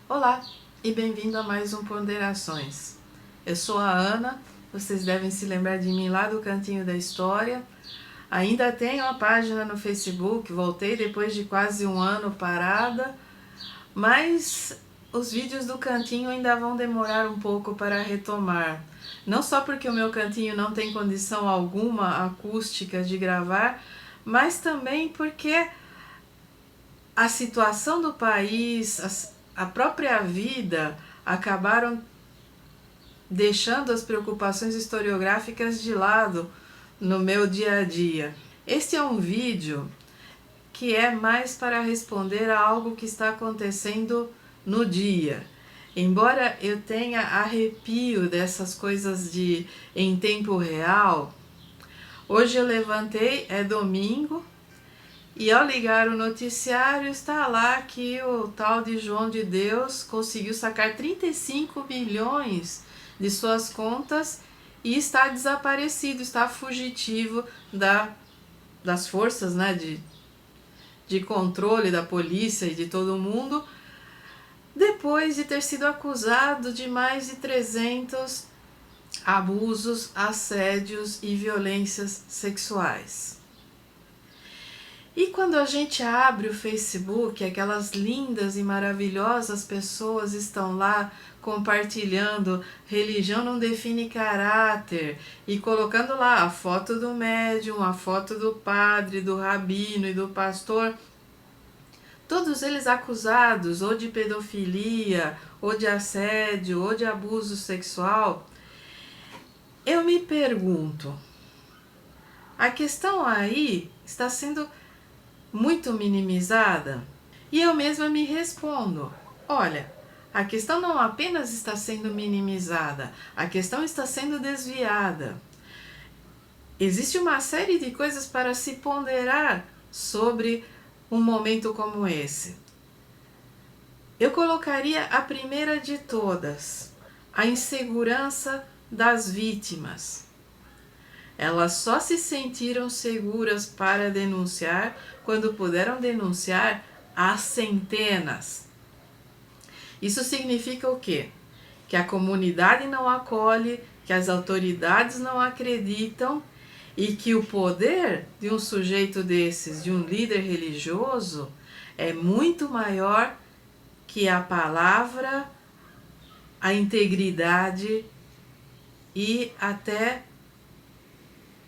Olá e bem-vindo a mais um Ponderações. Eu sou a Ana, vocês devem se lembrar de mim lá do Cantinho da História. Ainda tenho a página no Facebook, voltei depois de quase um ano parada, mas os vídeos do Cantinho ainda vão demorar um pouco para retomar. Não só porque o meu cantinho não tem condição alguma acústica de gravar, mas também porque a situação do país, a própria vida, acabaram deixando as preocupações historiográficas de lado no meu dia a dia. Este é um vídeo que é mais para responder a algo que está acontecendo no dia. Embora eu tenha arrepio dessas coisas de em tempo real, hoje eu levantei, é domingo, e ao ligar o noticiário está lá que o tal de João de Deus conseguiu sacar 35 milhões de suas contas e está desaparecido, está fugitivo das forças, né, de controle da polícia e de todo mundo, depois de ter sido acusado de mais de 300 abusos, assédios e violências sexuais. E quando a gente abre o Facebook, aquelas lindas e maravilhosas pessoas estão lá compartilhando religião não define caráter e colocando lá a foto do médium, a foto do padre, do rabino e do pastor, todos eles acusados ou de pedofilia, ou de assédio, ou de abuso sexual. Eu me pergunto, a questão aí está sendo muito minimizada? E eu mesma me respondo, olha, a questão não apenas está sendo minimizada, a questão está sendo desviada. Existe uma série de coisas para se ponderar sobre um momento como esse. Eu colocaria a primeira de todas, a insegurança das vítimas. Elas só se sentiram seguras para denunciar quando puderam denunciar às centenas. Isso significa o quê? Que a comunidade não acolhe, que as autoridades não acreditam e que o poder de um sujeito desses, de um líder religioso, é muito maior que a palavra, a integridade e até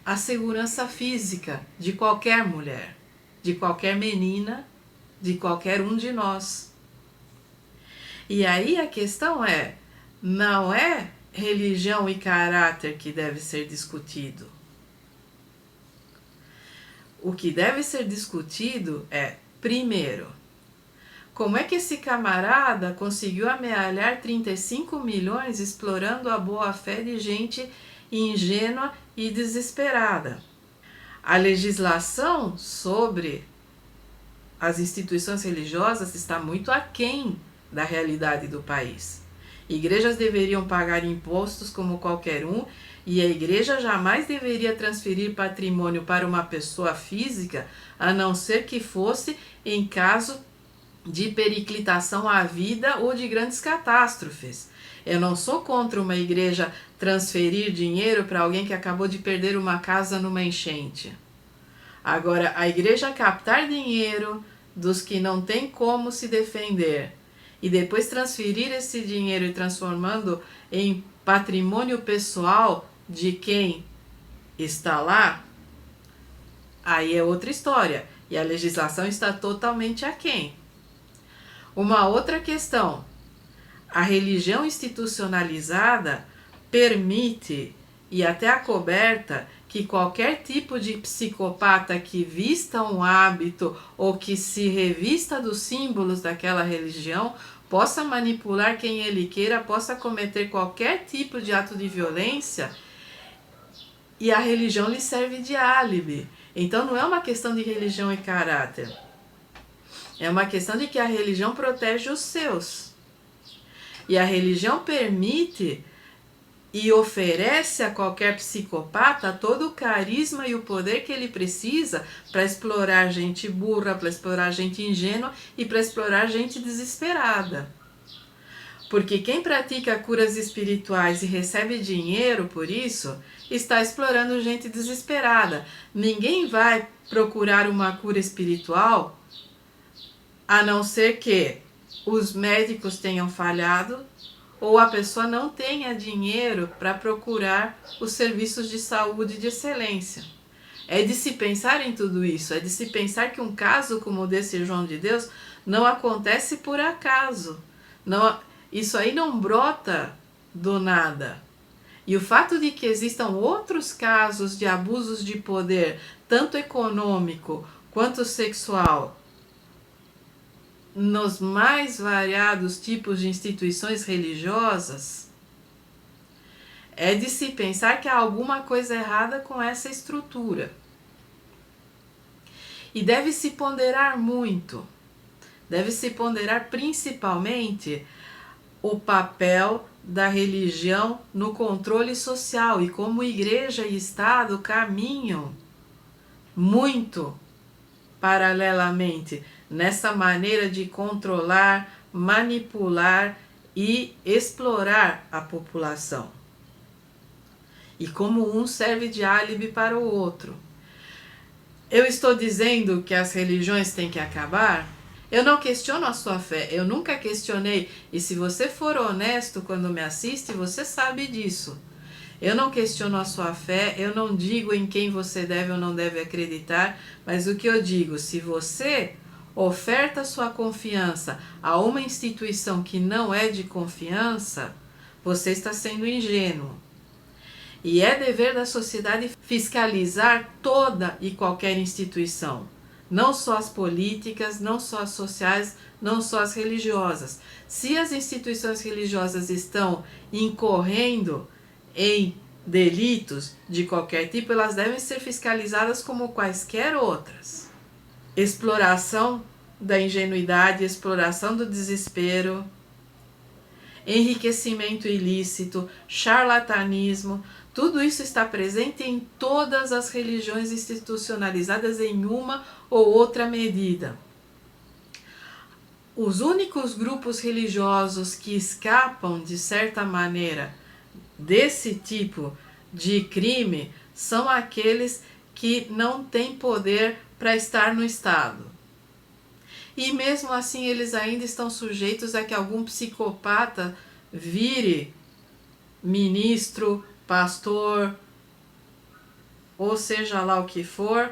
a segurança física de qualquer mulher, de qualquer menina, de qualquer um de nós. E aí a questão é, não é religião e caráter que deve ser discutido. O que deve ser discutido é, primeiro, como é que esse camarada conseguiu amealhar 35 milhões explorando a boa-fé de gente ingênua e desesperada? A legislação sobre as instituições religiosas está muito aquém da realidade do país. Igrejas deveriam pagar impostos como qualquer um e a igreja jamais deveria transferir patrimônio para uma pessoa física, a não ser que fosse em caso de periclitação à vida ou de grandes catástrofes. Eu não sou contra uma igreja transferir dinheiro para alguém que acabou de perder uma casa numa enchente. Agora, a igreja captar dinheiro dos que não têm como se defender e depois transferir esse dinheiro e transformando em patrimônio pessoal de quem está lá, aí é outra história. E a legislação está totalmente aquém. Uma outra questão, a religião institucionalizada permite e até acoberta que qualquer tipo de psicopata que vista um hábito ou que se revista dos símbolos daquela religião possa manipular quem ele queira, possa cometer qualquer tipo de ato de violência e a religião lhe serve de álibi. Então não é uma questão de religião e caráter. É uma questão de que a religião protege os seus. E a religião permite e oferece a qualquer psicopata todo o carisma e o poder que ele precisa para explorar gente burra, para explorar gente ingênua e para explorar gente desesperada. Porque quem pratica curas espirituais e recebe dinheiro por isso, está explorando gente desesperada. Ninguém vai procurar uma cura espiritual a não ser que os médicos tenham falhado ou a pessoa não tenha dinheiro para procurar os serviços de saúde de excelência. É de se pensar em tudo isso, é de se pensar que um caso como o desse João de Deus não acontece por acaso. Não, isso aí não brota do nada. E o fato de que existam outros casos de abusos de poder, tanto econômico quanto sexual, nos mais variados tipos de instituições religiosas, é de se pensar que há alguma coisa errada com essa estrutura. E deve-se ponderar muito, deve-se ponderar principalmente o papel da religião no controle social e como igreja e Estado caminham muito paralelamente nessa maneira de controlar, manipular e explorar a população. E como um serve de álibi para o outro. Eu estou dizendo que as religiões têm que acabar? Eu não questiono a sua fé, eu nunca questionei. E se você for honesto quando me assiste, você sabe disso. Eu não questiono a sua fé, eu não digo em quem você deve ou não deve acreditar, mas o que eu digo, se você oferta sua confiança a uma instituição que não é de confiança, você está sendo ingênuo. E é dever da sociedade fiscalizar toda e qualquer instituição, não só as políticas, não só as sociais, não só as religiosas. Se as instituições religiosas estão incorrendo em delitos de qualquer tipo, elas devem ser fiscalizadas como quaisquer outras. Exploração da ingenuidade, exploração do desespero, enriquecimento ilícito, charlatanismo, tudo isso está presente em todas as religiões institucionalizadas em uma ou outra medida. Os únicos grupos religiosos que escapam, de certa maneira, desse tipo de crime são aqueles que não têm poder para estar no Estado. E mesmo assim eles ainda estão sujeitos a que algum psicopata vire ministro, pastor, ou seja lá o que for,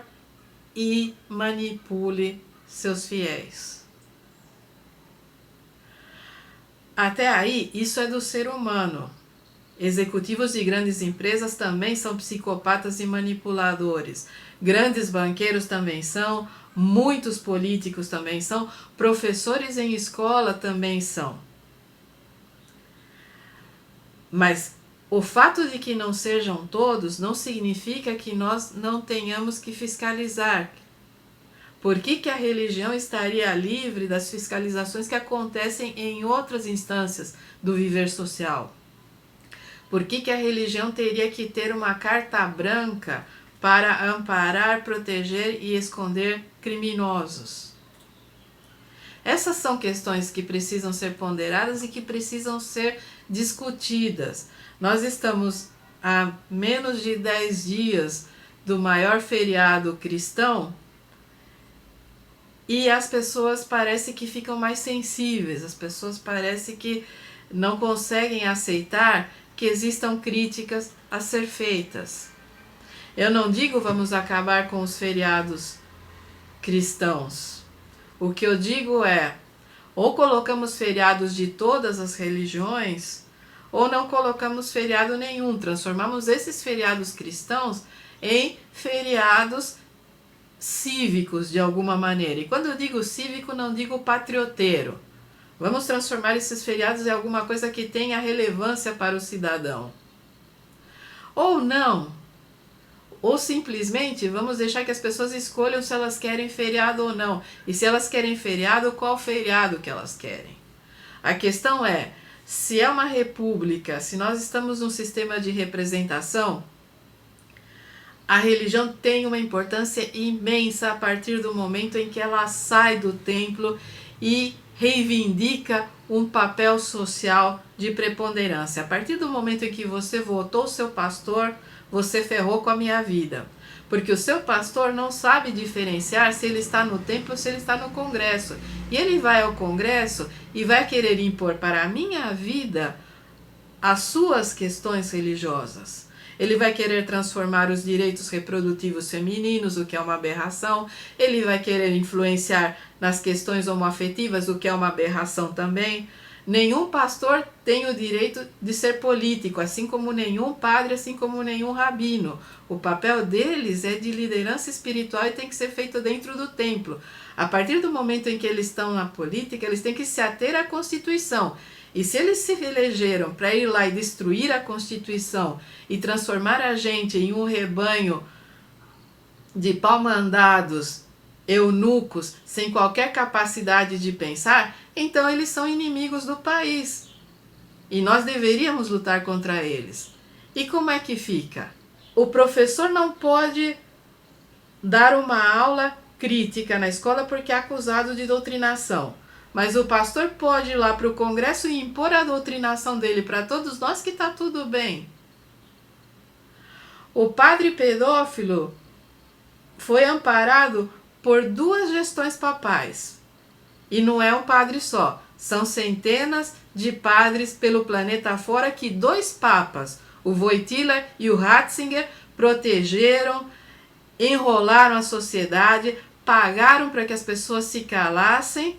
e manipule seus fiéis. Até aí, isso é do ser humano. Executivos de grandes empresas também são psicopatas e manipuladores. Grandes banqueiros também são, muitos políticos também são, professores em escola também são. Mas o fato de que não sejam todos não significa que nós não tenhamos que fiscalizar. Por que a religião estaria livre das fiscalizações que acontecem em outras instâncias do viver social? Por que a religião teria que ter uma carta branca para amparar, proteger e esconder criminosos? Essas são questões que precisam ser ponderadas e que precisam ser discutidas. Nós estamos a menos de 10 dias do maior feriado cristão e as pessoas parecem que ficam mais sensíveis, as pessoas parecem que não conseguem aceitar que existam críticas a ser feitas. Eu não digo vamos acabar com os feriados cristãos. O que eu digo é, ou colocamos feriados de todas as religiões, ou não colocamos feriado nenhum. Transformamos esses feriados cristãos em feriados cívicos de alguma maneira. E quando eu digo cívico, não digo patrioteiro. Vamos transformar esses feriados em alguma coisa que tenha relevância para o cidadão. Ou não. Ou simplesmente vamos deixar que as pessoas escolham se elas querem feriado ou não. E se elas querem feriado, qual feriado que elas querem. A questão é, se é uma república, se nós estamos num sistema de representação, a religião tem uma importância imensa a partir do momento em que ela sai do templo e reivindica um papel social de preponderância. A partir do momento em que você votou o seu pastor, você ferrou com a minha vida. Porque o seu pastor não sabe diferenciar se ele está no templo ou se ele está no congresso. E ele vai ao congresso e vai querer impor para a minha vida as suas questões religiosas. Ele vai querer transformar os direitos reprodutivos femininos, o que é uma aberração. Ele vai querer influenciar nas questões homoafetivas, o que é uma aberração também. Nenhum pastor tem o direito de ser político, assim como nenhum padre, assim como nenhum rabino. O papel deles é de liderança espiritual e tem que ser feito dentro do templo. A partir do momento em que eles estão na política, eles têm que se ater à Constituição. E se eles se elegeram para ir lá e destruir a Constituição e transformar a gente em um rebanho de pau-mandados, eunucos, sem qualquer capacidade de pensar, então eles são inimigos do país. E nós deveríamos lutar contra eles. E como é que fica? O professor não pode dar uma aula crítica na escola porque é acusado de doutrinação. Mas o pastor pode ir lá para o congresso e impor a doutrinação dele para todos nós que está tudo bem. O padre pedófilo foi amparado por 2 gestões papais. E não é um padre só. São centenas de padres pelo planeta afora que 2 papas, o Wojtyla e o Ratzinger, protegeram, enrolaram a sociedade, pagaram para que as pessoas se calassem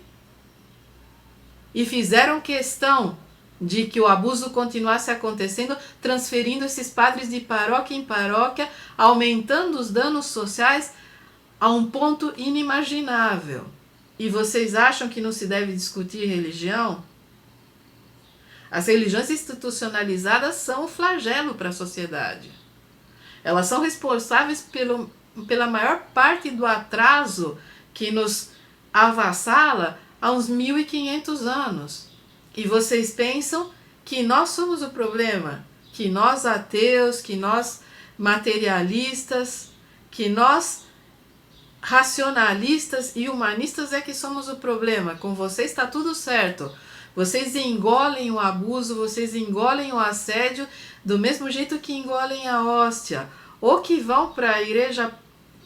e fizeram questão de que o abuso continuasse acontecendo, transferindo esses padres de paróquia em paróquia, aumentando os danos sociais a um ponto inimaginável. E vocês acham que não se deve discutir religião? As religiões institucionalizadas são um flagelo para a sociedade. Elas são responsáveis pela maior parte do atraso que nos avassala há uns 1500 anos. E vocês pensam que nós somos o problema? Que nós ateus, que nós materialistas, que nós racionalistas e humanistas é que somos o problema. Com vocês está tudo certo. Vocês engolem o abuso, vocês engolem o assédio do mesmo jeito que engolem a hóstia. Ou que vão para a igreja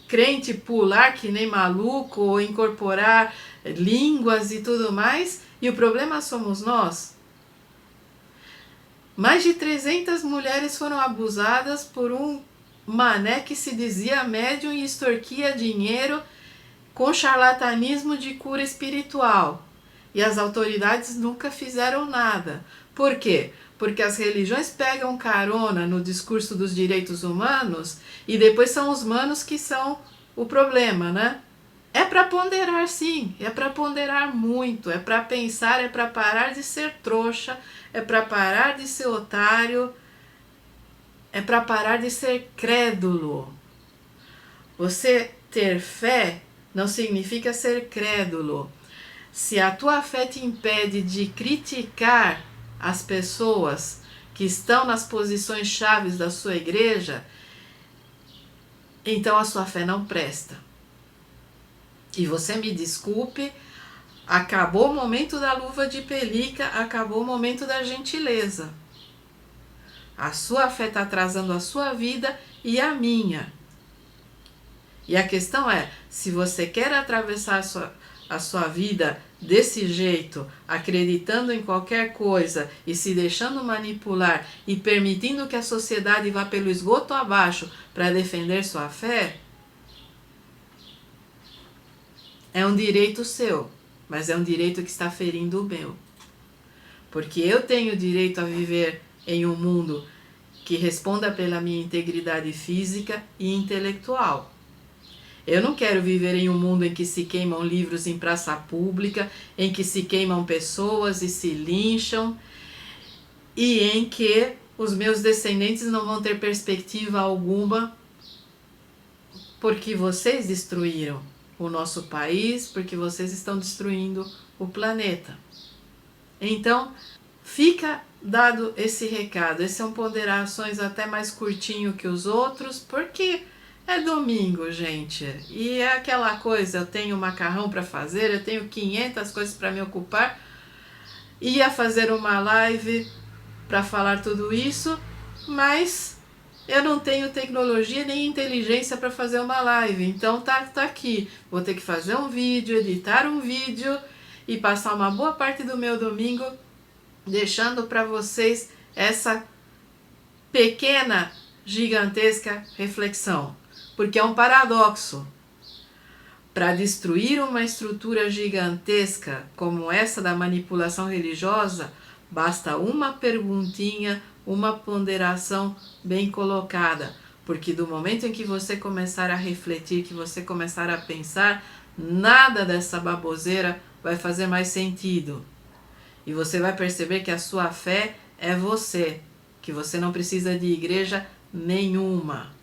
crente pular que nem maluco, ou incorporar línguas e tudo mais, e o problema somos nós. Mais de 300 mulheres foram abusadas por um mané que se dizia médium e extorquia dinheiro com charlatanismo de cura espiritual. E as autoridades nunca fizeram nada. Por quê? Porque as religiões pegam carona no discurso dos direitos humanos e depois são os manos que são o problema, né? É para ponderar sim, é para ponderar muito, é para pensar, é para parar de ser trouxa, é para parar de ser otário, é para parar de ser crédulo. Você ter fé não significa ser crédulo. Se a tua fé te impede de criticar as pessoas que estão nas posições chaves da sua igreja, então a sua fé não presta. E você me desculpe, acabou o momento da luva de pelica, acabou o momento da gentileza. A sua fé está atrasando a sua vida e a minha. E a questão é, se você quer atravessar a sua vida desse jeito, acreditando em qualquer coisa e se deixando manipular e permitindo que a sociedade vá pelo esgoto abaixo para defender sua fé, é um direito seu, mas é um direito que está ferindo o meu. Porque eu tenho o direito a viver em um mundo que responda pela minha integridade física e intelectual. Eu não quero viver em um mundo em que se queimam livros em praça pública, em que se queimam pessoas e se lincham, e em que os meus descendentes não vão ter perspectiva alguma, porque vocês destruíram o nosso país, porque vocês estão destruindo o planeta. Então, fica dado esse recado. Esse é um Ponderações até mais curtinho que os outros, porque É domingo, gente, e é aquela coisa, eu tenho macarrão para fazer, eu tenho 500 coisas para me ocupar. Ia fazer uma live para falar tudo isso, mas eu não tenho tecnologia nem inteligência para fazer uma live. Então tá aqui, vou ter que fazer um vídeo, editar um vídeo e passar uma boa parte do meu domingo deixando para vocês essa pequena, gigantesca reflexão. Porque é um paradoxo. Para destruir uma estrutura gigantesca como essa da manipulação religiosa, basta uma perguntinha, uma ponderação bem colocada. Porque do momento em que você começar a refletir, que você começar a pensar, nada dessa baboseira vai fazer mais sentido. E você vai perceber que a sua fé é você, que você não precisa de igreja nenhuma.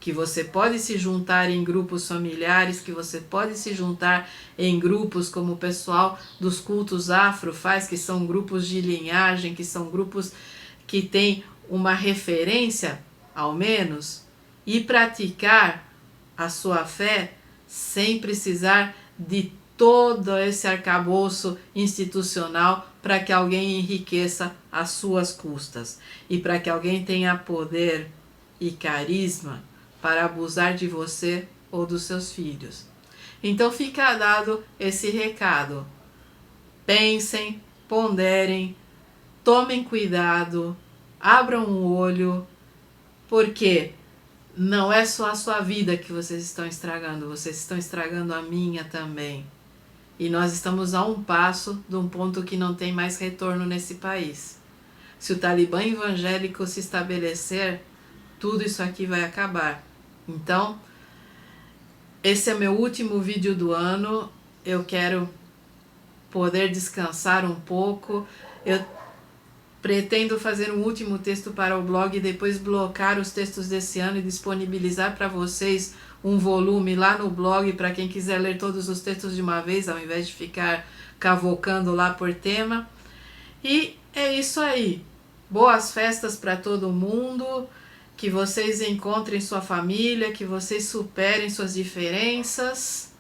Que você pode se juntar em grupos familiares, que você pode se juntar em grupos como o pessoal dos cultos afro faz, que são grupos de linhagem, que são grupos que têm uma referência, ao menos, e praticar a sua fé sem precisar de todo esse arcabouço institucional para que alguém enriqueça às suas custas e para que alguém tenha poder e carisma para abusar de você ou dos seus filhos. Então fica dado esse recado. Pensem, ponderem, tomem cuidado, abram o olho, porque não é só a sua vida que vocês estão estragando, vocês estão estragando a minha também. E nós estamos a um passo de um ponto que não tem mais retorno nesse país. Se o Talibã evangélico se estabelecer, tudo isso aqui vai acabar. Então, esse é meu último vídeo do ano. Eu quero poder descansar um pouco. Eu pretendo fazer um último texto para o blog e depois blocar os textos desse ano e disponibilizar para vocês um volume lá no blog para quem quiser ler todos os textos de uma vez, ao invés de ficar cavocando lá por tema. E é isso aí. Boas festas para todo mundo. Que vocês encontrem sua família, que vocês superem suas diferenças,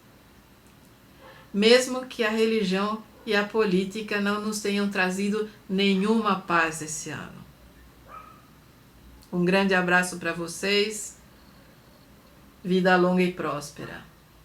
mesmo que a religião e a política não nos tenham trazido nenhuma paz esse ano. Um grande abraço para vocês, vida longa e próspera.